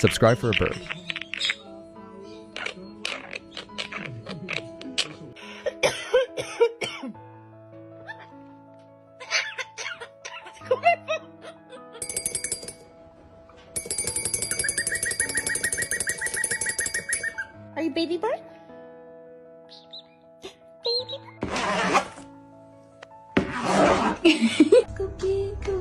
Subscribe for a bird. Are you baby bird? Baby bird. Cookie, cookie.